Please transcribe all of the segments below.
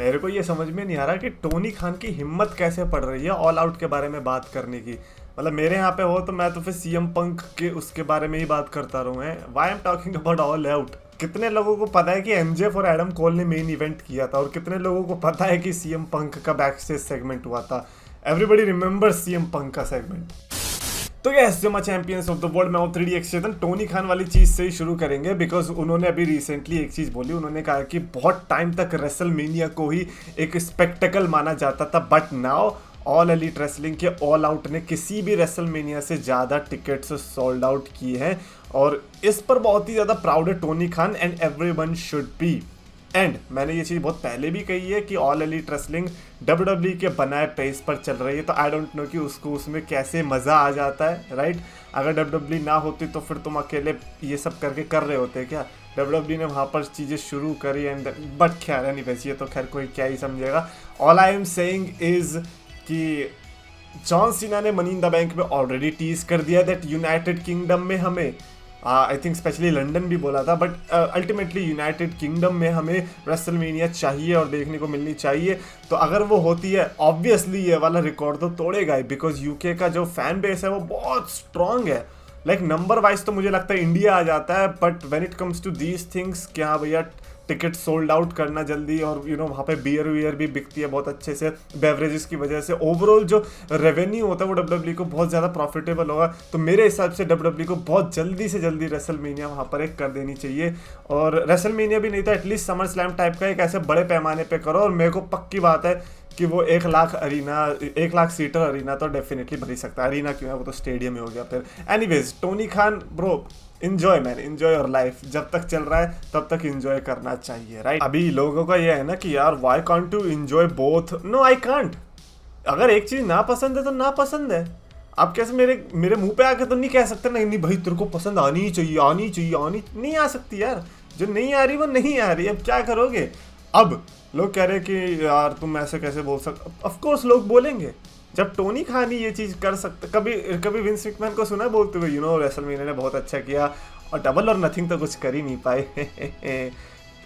मेरे को ये समझ में नहीं आ रहा कि टोनी खान की हिम्मत कैसे पड़ रही है ऑल आउट के बारे में बात करने की। मतलब मेरे यहाँ पे हो तो मैं तो फिर सीएम पंक के उसके बारे में ही बात करता रहूँ। है why am talking about all out. कितने लोगों को पता है कि एमजेफ और एडम कोल ने मेन इवेंट किया था, और कितने लोगों को पता है कि सीएम पंक का बैक स्टेज सेगमेंट हुआ था। एवरीबडी रिमेंबर सीएम पंक का सेगमेंट। तो यस, जो मैं चैंपियंस ऑफ द वर्ल्ड में 3D एक्सचेतन टोनी खान वाली चीज से ही शुरू करेंगे, बिकॉज उन्होंने अभी रिसेंटली एक चीज बोली। उन्होंने कहा कि बहुत टाइम तक रेसलमेनिया को ही एक स्पेक्टेकल माना जाता था, but now all Elite wrestling के ऑल आउट ने किसी भी रेसलमेनिया से ज़्यादा टिकट्स सोल्ड आउट किए हैं, और इस पर बहुत ही ज़्यादा प्राउड है Tony Khan, and everyone should be. And मैंने ये चीज़ बहुत पहले भी कही है कि ऑल एलीट रेसलिंग WWE के बनाए पेस पर चल रही है, तो आई डोंट नो कि उसको उसमें कैसे मज़ा आ जाता है, राइट। अगर WWE ना होती तो फिर तुम अकेले ये सब करके कर रहे होते क्या। WWE ने वहाँ पर चीज़ें शुरू करी, एंड बट खैर एनीवेज, ये तो खैर कोई क्या ही समझेगा। All I am saying is कि जॉन सीना ने मनी इन द बैंक में ऑलरेडी टीज कर दिया दैट यूनाइटेड किंगडम में हमें, आई थिंक स्पेशली लंदन भी बोला था, बट अल्टीमेटली यूनाइटेड किंगडम में हमें रेसलमेनिया चाहिए और देखने को मिलनी चाहिए। तो अगर वो होती है, ऑब्वियसली ये वाला रिकॉर्ड तो तोड़ेगा ही, बिकॉज यूके का जो फैन बेस है वो बहुत स्ट्रांग है। लाइक नंबर वाइज तो मुझे लगता है इंडिया आ जाता है, but when it comes to these things कि हाँ भैया टिकट सोल्ड आउट करना जल्दी, और वहाँ पे बियर वियर भी बिकती है बहुत अच्छे से बेवरेजेस की वजह से, ओवरऑल जो रेवेन्यू होता है वो WWE को बहुत ज़्यादा प्रॉफिटेबल होगा। तो मेरे हिसाब से WWE को बहुत जल्दी से जल्दी रेसलमेनिया वहाँ पर एक कर देनी चाहिए, और रेसलमेनिया भी नहीं तो एटलीस्ट समर स्लैम टाइप का एक ऐसे बड़े पैमाने पे करो। और मेरे को पक्की बात है कि वो 1 लाख सीटर अरीना तो डेफिनेटली भर ही सकता है। अरीना क्यों है, वो तो स्टेडियम ही हो गया फिर। Anyways, Tony Khan bro, enjoy man, enjoy your life. जब तक चल रहा है तब तक इंजॉय करना चाहिए, राइट। अभी लोगों का ये है ना कि यार why can't to enjoy both. No, I can't. अगर एक चीज ना पसंद है तो ना पसंद है। आप कैसे मेरे मुंह पे आके तो नहीं कह सकते नहीं नहीं भाई तेरे को पसंद आनी ही चाहिए, आनी चाहिए, आनी नहीं आ सकती यार। जो नहीं आ रही वो नहीं आ रही, अब क्या करोगे। अब लोग कह रहे कि यार तुम ऐसे कैसे बोल सकते, ऑफकोर्स लोग बोलेंगे। जब टोनी खान ही ये चीज़ कर सकते, कभी विंस मैकमैन को सुना बोलते हुए रेसलमेनिया ने बहुत अच्छा किया और डबल और नथिंग तो कुछ कर ही नहीं पाए।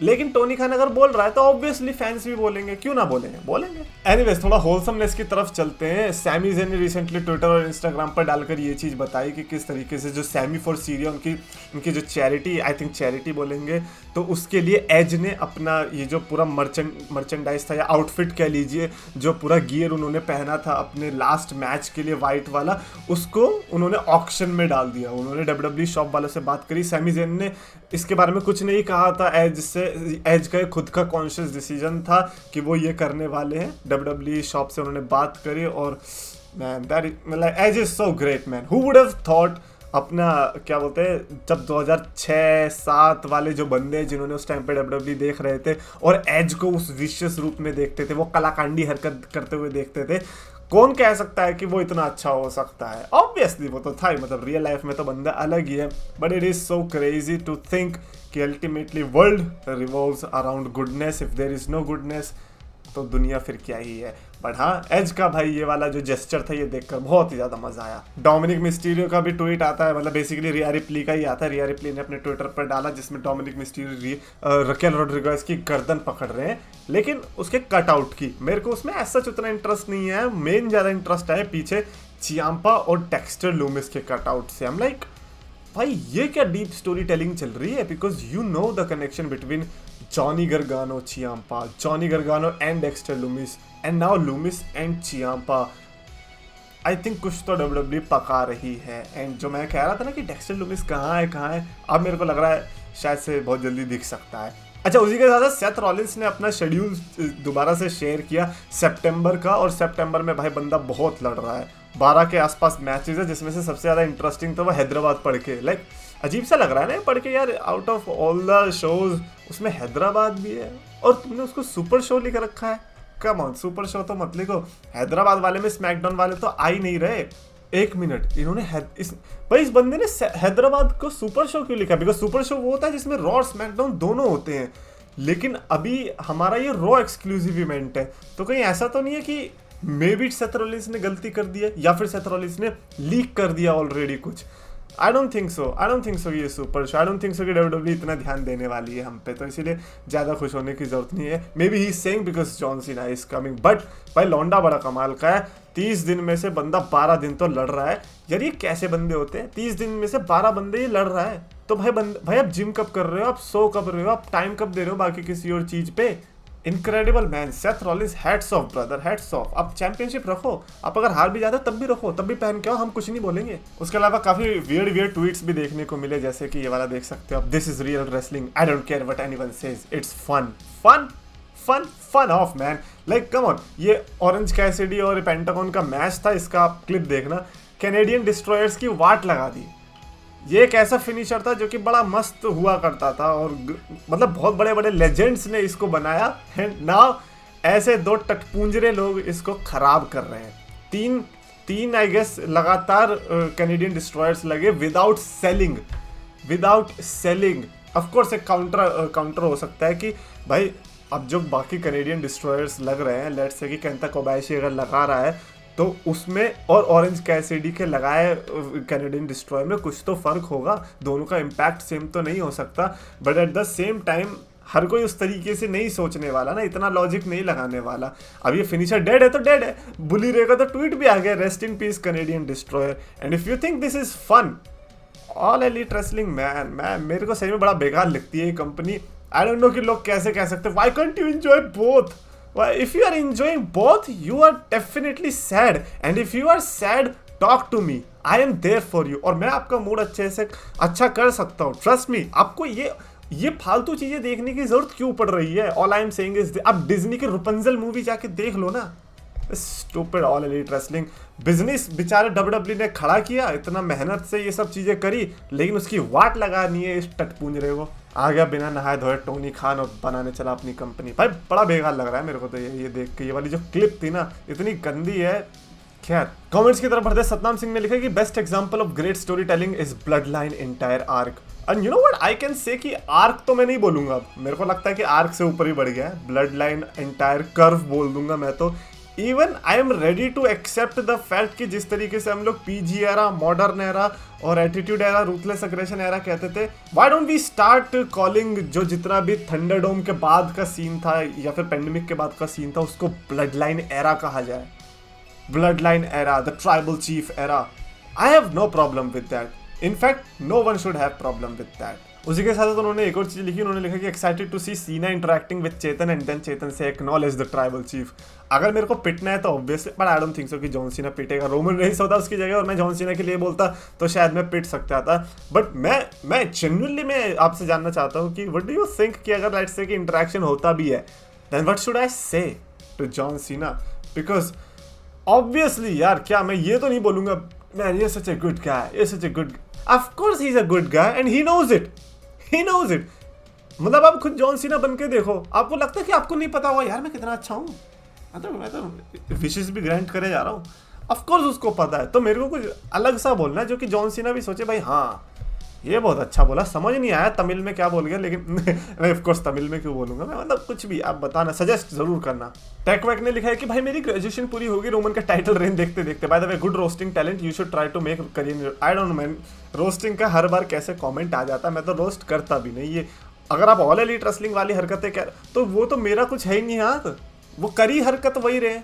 लेकिन टोनी खान अगर बोल रहा है तो ऑब्वियसली फैंस भी बोलेंगे, क्यों ना बोलेंगे। एनीवेज, थोड़ा होलसमनेस की तरफ चलते हैं। सैमी ज़ेन ने रिसेंटली ट्विटर और इंस्टाग्राम पर डालकर ये चीज़ बताई कि किस तरीके से जो सैमी फॉर सीरिया उनकी जो चैरिटी, आई थिंक चैरिटी बोलेंगे, तो उसके लिए एज ने अपना ये जो पूरा मर्चेंडाइज था या आउटफिट कह लीजिए, जो पूरा गियर उन्होंने पहना था अपने लास्ट मैच के लिए वाइट वाला, उसको उन्होंने ऑक्शन में डाल दिया। उन्होंने WWE शॉप वालों से बात करी। सैमी ज़ेन ने इसके बारे में कुछ नहीं कहा था एज से, एज का खुद का कॉन्शियस डिसीजन था कि वो ये करने वाले हैं। WWE शॉप से उन्होंने बात करी, और मैन दैट मतलब as is so great man. Who would have thought अपना क्या बोलते हैं, जब 2006-07 वाले जो बंदे जिन्होंने उस टाइम पे WWE देख रहे थे और एज को उस विशियस रूप में देखते थे, वो कलाकांडी हरकत करते हुए देखते थे, कौन कह सकता है कि वो इतना अच्छा हो सकता है। ऑब्वियसली वो तो था ही, मतलब रियल लाइफ में तो बंदा अलग ही है, but it is so crazy to think कि ultimately world revolves around goodness. If there is no goodness तो दुनिया फिर क्या ही है। बट हाँ, एज का भाई ये वाला जो जेस्चर था ये देखकर बहुत ही ज़्यादा मज़ा आया। डोमिनिक मिस्टीरियो का भी ट्वीट आता है, मतलब बेसिकली रिया रिप्ली का ही आता है। रिया रिप्ली ने अपने ट्विटर पर डाला जिसमें डोमिनिक मिस्टीरियो रकेल रोड्रिगेज की गर्दन पकड़ रहे हैं, लेकिन उसके कटआउट की। मेरे को उसमें ऐसा उतना इंटरेस्ट नहीं है, मेन ज़्यादा इंटरेस्ट है पीछे चियांपा और डेक्स्टर लूमिस के कटआउट से। हम लाइक भाई ये क्या डीप स्टोरी टेलिंग चल रही है, because you know the connection between Johnny Gargano Ciampa, Johnny Gargano and Dexter Lumis, and now Lumis and Ciampa. I think कुछ तो WWE पका रही है। एंड जो मैं कह रहा था ना कि डेक्स्टर लूमिस कहाँ है, अब मेरे को लग रहा है शायद से बहुत जल्दी दिख सकता है। अच्छा, उसी के साथ सेथ रॉलिंस ने अपना शेड्यूल दोबारा से शेयर किया सितंबर का, और सितंबर में भाई बंदा बहुत लड़ रहा है। 12 के आसपास मैचेस है, जिसमें से सबसे ज़्यादा इंटरेस्टिंग तो वो हैदराबाद पढ़ के, लाइक अजीब सा लग रहा है ना पढ़ के यार, out of all the shows उसमें हैदराबाद भी है, और तुमने उसको सुपर शो लिख रखा है। कम ऑन, सुपर शो तो मत लिखो। हैदराबाद वाले में स्मैकडाउन वाले तो आ ही नहीं रहे। एक मिनट, इन्होंने भाई इस बंदे ने हैदराबाद को सुपर शो क्यों लिखा? बिकॉज सुपर शो वो होता है जिसमें रॉ और स्मैकडाउन दोनों होते हैं, लेकिन अभी हमारा ये रॉ एक्सक्लूसिव इवेंट है। तो कहीं ऐसा तो नहीं है कि मे बी सेथ रॉलिंस ने गलती कर दी है, या फिर सेथ रॉलिंस ने लीक कर दिया ऑलरेडी कुछ। आई डोंट थिंक सो ये super show, I don't think so कि WWE इतना ध्यान देने वाली है हम पे, तो इसीलिए ज़्यादा खुश होने की जरूरत नहीं है। May be he is saying because John Cena is coming, but भाई लौंडा बड़ा कमाल का है। 30 दिन में से बंदा 12 दिन तो लड़ रहा है यार, ये कैसे बंदे होते हैं 30 दिन में से 12 बंदे ये लड़ रहा है। तो भाई आप जिम कब कर रहे हो, आप सो कब रहे हो, आप टाइम कब दे रहे हो बाकी किसी और चीज पे। Incredible man, Seth Rollins, hats off brother, hats off. आप चैंपियनशिप रखो, आप अगर हार भी जाते तब भी रखो, तब भी पहन के आओ, हम कुछ नहीं बोलेंगे। उसके अलावा काफी वियर्ड ट्वीट्स भी देखने को मिले, जैसे कि ये वाला देख सकते हो आप, this is real wrestling, I don't care what anyone says, it's fun fun fun fun of man, like come on. ये ऑरेंज कैसिडी और पेंटागन का मैच था, इसका आप क्लिप देखना, कैनेडियन डिस्ट्रॉयर्स की वाट लगा दी। ये एक ऐसा फिनिशर था जो कि बड़ा मस्त हुआ करता था, और मतलब बहुत बड़े बड़े लेजेंड्स ने इसको बनाया, एंड नाउ ऐसे दो टटपूंजरे लोग इसको खराब कर रहे हैं। तीन आई गेस लगातार कैनेडियन डिस्ट्रॉयर्स लगे विदाउट सेलिंग। ऑफ कोर्स एक काउंटर हो सकता है कि भाई अब जो बाकी कैनेडियन डिस्ट्रॉयर्स लग रहे हैं, लेट्स से कि केंटा कोबायाशी अगर लगा रहा है तो उसमें और ऑरेंज कैसिडी के लगाए कैनेडियन डिस्ट्रॉयर में कुछ तो फर्क होगा, दोनों का इम्पैक्ट सेम तो नहीं हो सकता। But at the same time हर कोई उस तरीके से नहीं सोचने वाला ना, इतना लॉजिक नहीं लगाने वाला। अब ये फिनिशर डेड है तो डेड है, बुली रे का तो ट्वीट भी आ गया, rest in peace Canadian destroyer. And if you think this is fun, All Elite Wrestling man, मेरे को सही में बड़ा बेकार लगती है ये कंपनी। आई डोंट नो कि लोग कैसे कह सकते, why can't you enjoy both? If you are enjoying both, you are definitely sad, and if you are sad, talk to me. I am there for you. और मैं आपका mood अच्छे से अच्छा कर सकता हूँ, ट्रस्ट मी। आपको ये फालतू चीजें देखने की जरूरत क्यों पड़ रही है? All I am saying is, आप डिज्नी की रुपंजल मूवी जाके देख लो ना। Stupid all Elite wrestling business बेचारे WWE ने खड़ा किया, इतना मेहनत से ये सब चीजें करी, लेकिन उसकी वाट लगानी है इस टटपूंजरे को। आ गया बिना नहाए धोए टोनी खान और बनाने चला अपनी कंपनी। भाई बड़ा बेकार लग रहा है मेरे को तो ये देख के। ये वाली जो क्लिप थी ना, इतनी गंदी है। खैर कमेंट्स की तरफ बढ़ते, सतनाम सिंह ने लिखा कि best example of great story telling is blood line entire arc. And you know what I can say कि आर्क तो मैं नहीं बोलूंगा, अब मेरे को लगता है कि आर्क से ऊपर ही बढ़ गया है, ब्लड लाइन एंटायर कर्व बोल दूंगा मैं तो। Even I am ready to accept the fact कि जिस तरीके से हम लोग पीजी एरा, मॉडर्न एरा और attitude era, ruthless aggression era कहते थे, why don't we start calling जो जितना भी थंडरडोम के बाद का सीन था या फिर पेंडेमिक के बाद का सीन था, उसको ब्लड लाइन एरा कहा जाए। Bloodline era, the tribal chief era, I have no problem with that. In fact no one should have problem with that. उसी के साथ उन्होंने एक और चीज लिखी, उन्होंने लिखा कि excited to see Cena interacting with Chetan and then Chetan से एक्नॉलेज द ट्राइबल चीफ। अगर मेरे को पिटना है तो obviously, but I don't think so कि जॉन सीना पिटेगा। रोमन रेंस होता उसकी जगह और मैं जॉन सीना के लिए बोलता तो शायद मैं पिट सकता था। बट मैं जेन्युइनली मैं आपसे जानना चाहता हूँ कि व्हाट डू यू थिंक कि अगर लेट्स से कि इंटरेक्शन होता भी है, then what should I say to John Cena? Because obviously यार, क्या मैं ये तो नहीं बोलूंगा मैन ये सच ए गुड गाय, ये such a good, of course he is a good guy and he knows it. मतलब आप खुद जॉन सीना बन के देखो, आपको लगता है कि आपको नहीं पता हुआ यार मैं कितना अच्छा हूँ? मैं तो विशेष भी ग्रांट करे जा रहा हूँ। ऑफ कोर्स उसको पता है, तो मेरे को कुछ अलग सा बोलना है जो कि जॉन सीना भी सोचे भाई हाँ ये बहुत अच्छा बोला। समझ नहीं आया तमिल में क्या बोल गया, लेकिन मैं ऑफ कोर्स तमिल में क्यों बोलूंगा मैं, मतलब कुछ भी आप बताना, सजेस्ट जरूर करना। टेकवैक ने लिखा है कि भाई मेरी ग्रेजुएशन पूरी होगी रोमन का टाइटल रेन देखते देखते। By the way good roasting talent, you should try to make career. I don't know man, roasting का हर बार कैसे कमेंट आ जाता है, मैं तो रोस्ट करता भी नहीं। ये अगर आप ऑल एलीट रेसलिंग वाली हरकतें क्या, तो वो तो मेरा कुछ है ही नहीं यार, वो करी हरकत वही रहे।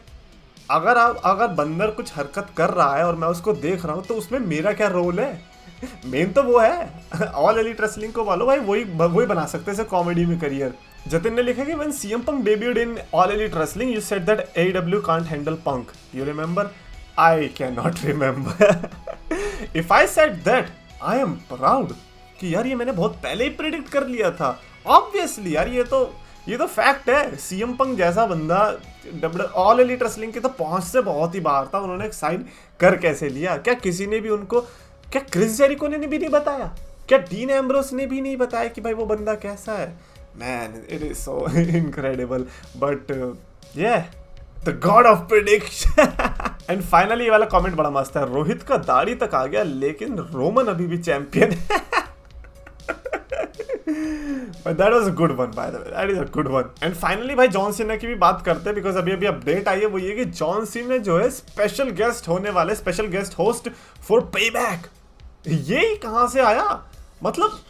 अगर बंदर कुछ हरकत कर रहा है और मैं उसको देख रहा हूँ तो उसमें मेरा क्या रोल है? मेन तो वो है। ऑल एलीट रेसलिंग को वालो भाई वही बना सकते हैं कॉमेडी में करियर। जतिन ने लिखा कि when CM Punk debuted in All Elite Wrestling you said that AEW can't handle Punk, you remember? I can not remember. If I said that I am proud कि यार ये मैंने बहुत पहले ही प्रेडिक्ट कर लिया था। ऑब्वियसली यार ये तो फैक्ट है। सीएम पंक जैसा बंदा ऑल एलीट रेसलिंग के तो पहुंच से बहुत ही बाहर था, उन्होंने साइन कर कैसे लिया? क्या किसी ने भी उनको, क्या क्रिस जेरिको ने भी नहीं बताया? क्या डीन एम्ब्रोस ने भी नहीं बताया कि भाई वो बंदा कैसा है? Man it is so incredible, but ये the god of prediction. And finally ये वाला कमेंट बड़ा मस्त है, रोहित का दाढ़ी तक आ गया लेकिन रोमन अभी भी चैंपियन है। But that was a good one by the way, that is a good one. And finally भाई जॉन सीना की भी बात करते हैं, बिकॉज अभी अपडेट आई है, वो ये कि जॉन सीना जो है स्पेशल गेस्ट होने वाले, special guest host for payback. ये कहां से आया? मतलब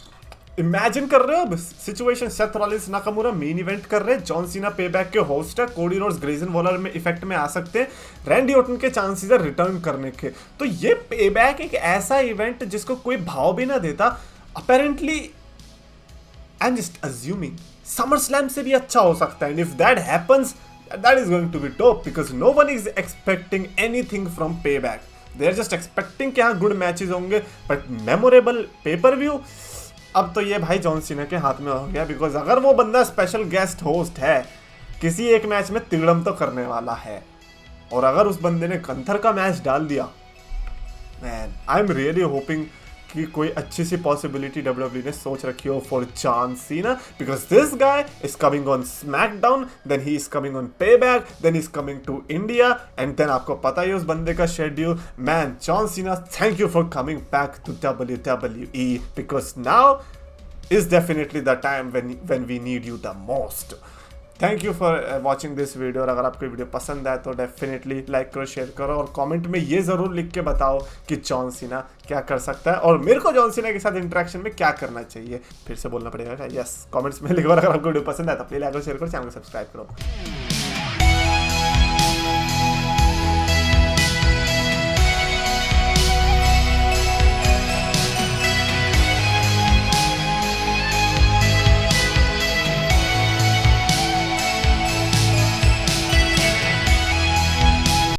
इमेजिन कर रहे हो अब situation, Seth Rollins Nakamura main event कर रहे हैं, जॉन सीना पेबैक के होस्ट है, कोडी रोड्स ग्रेजन वॉलर में इफेक्ट में आ सकते हैं, रैंडी ऑर्टन के चांसेस है रिटर्न करने के। तो ये पेबैक एक ऐसा इवेंट जिसको कोई भाव भी ना देता, apparently I am just assuming summer slam से भी अच्छा हो सकता है। And if that happens, that is going to be dope because no one is expecting anything from Payback. They are just expecting कि हाँ गुड मैचेस होंगे, but memorable pay per view अब तो ये भाई जॉन सीना के हाथ में हो गया। बिकॉज अगर वो बंदा स्पेशल गेस्ट होस्ट है, किसी एक मैच में तिगड़म तो करने वाला है, और अगर उस बंदे ने कंथर का मैच डाल दिया, man I am really hoping कि कोई अच्छी सी पॉसिबिलिटी WWE ने सोच रखी हो for John Cena, because this guy is coming on SmackDown, then he is coming on Payback, then is coming to India, and then आपको पता ही उस बंदे का schedule. Man John Cena, thank you for coming back to WWE because now is definitely the time when we need you the most. Thank you for watching this video. और अगर आपको video पसंद आए तो डेफिनेटली लाइक करो, share करो, और comment में ये ज़रूर लिख के बताओ कि जॉन सीना क्या कर सकता है और मेरे को जॉन सीना के साथ इंटरेक्शन में क्या करना चाहिए। फिर से बोलना पड़ेगा, यस कमेंट्स में लिखो। अगर आपको वीडियो पसंद आए तो प्लीज लाइक करो, शेयर करो, चैनल को सब्सक्राइब करो।